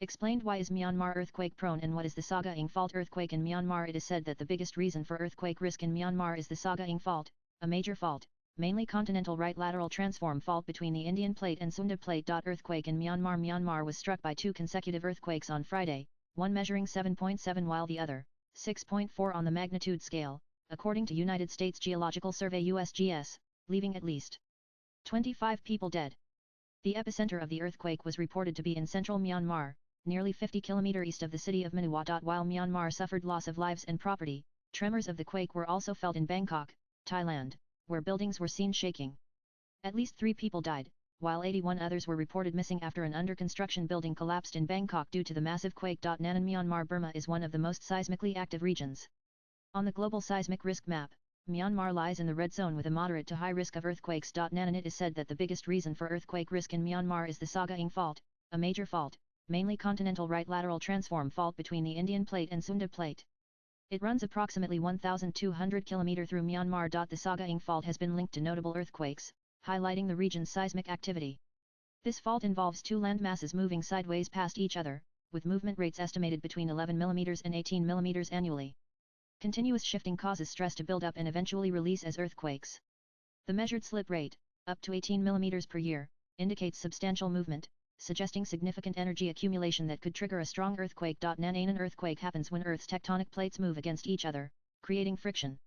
Explained why is Myanmar earthquake prone and what is the Sagaing fault earthquake in Myanmar. It is said that the biggest reason for earthquake risk in Myanmar is the Sagaing fault, a major fault, mainly continental right lateral transform fault between the Indian plate and Sunda plate. Earthquake in Myanmar. Myanmar was struck by two consecutive earthquakes on Friday, one measuring 7.7 while the other, 6.4 on the magnitude scale, according to United States Geological Survey USGS, leaving at least 25 people dead. The epicenter of the earthquake was reported to be in central Myanmar, nearly 50 km east of the city of Manua. While Myanmar suffered loss of lives and property, tremors of the quake were also felt in Bangkok, Thailand, where buildings were seen shaking. At least 3 people died, while 81 others were reported missing after an under-construction building collapsed in Bangkok due to the massive quake. Nanan. Myanmar. Burma is one of the most seismically active regions on the global seismic risk map. Myanmar lies in the red zone with a moderate to high risk of earthquakes. Nanan. It is said that the biggest reason for earthquake risk in Myanmar is the Sagaing fault, a major fault, mainly continental right lateral transform fault between the Indian plate and Sunda plate. It runs approximately 1,200 km through Myanmar. The Sagaing fault has been linked to notable earthquakes, highlighting the region's seismic activity. This fault involves two landmasses moving sideways past each other, with movement rates estimated between 11 mm and 18 mm annually. Continuous shifting causes stress to build up and eventually release as earthquakes. The measured slip rate, up to 18 mm per year, indicates substantial movement, suggesting significant energy accumulation that could trigger a strong earthquake. An earthquake happens when Earth's tectonic plates move against each other, creating friction.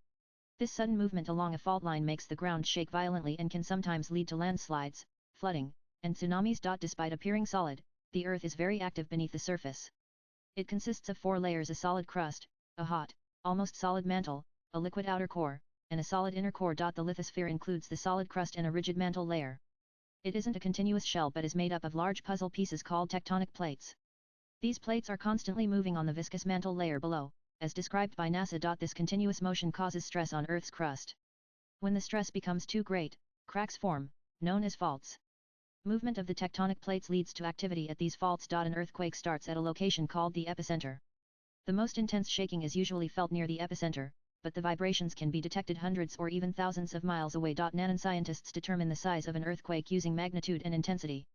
This sudden movement along a fault line makes the ground shake violently and can sometimes lead to landslides, flooding, and tsunamis. Despite appearing solid, the Earth is very active beneath the surface. It consists of 4 layers: a solid crust, a hot, almost solid mantle, a liquid outer core, and a solid inner core. The lithosphere includes the solid crust and a rigid mantle layer. It isn't a continuous shell but is made up of large puzzle pieces called tectonic plates. These plates are constantly moving on the viscous mantle layer below, as described by NASA. This continuous motion causes stress on Earth's crust. When the stress becomes too great, cracks form, known as faults. Movement of the tectonic plates leads to activity at these faults. An earthquake starts at a location called the epicenter. The most intense shaking is usually felt near the epicenter, but the vibrations can be detected hundreds or even thousands of miles away. Nanan. Scientists determine the size of an earthquake using magnitude and intensity.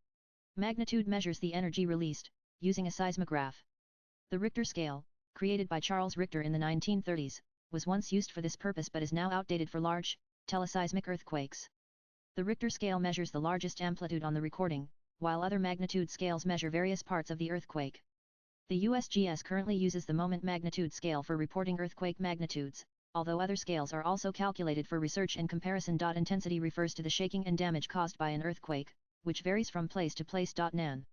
Magnitude measures the energy released, using a seismograph. The Richter scale, created by Charles Richter in the 1930s, was once used for this purpose but is now outdated for large, teleseismic earthquakes. The Richter scale measures the largest amplitude on the recording, while other magnitude scales measure various parts of the earthquake. The USGS currently uses the moment magnitude scale for reporting earthquake magnitudes, although other scales are also calculated for research and comparison. Intensity refers to the shaking and damage caused by an earthquake, which varies from place to place. Nan.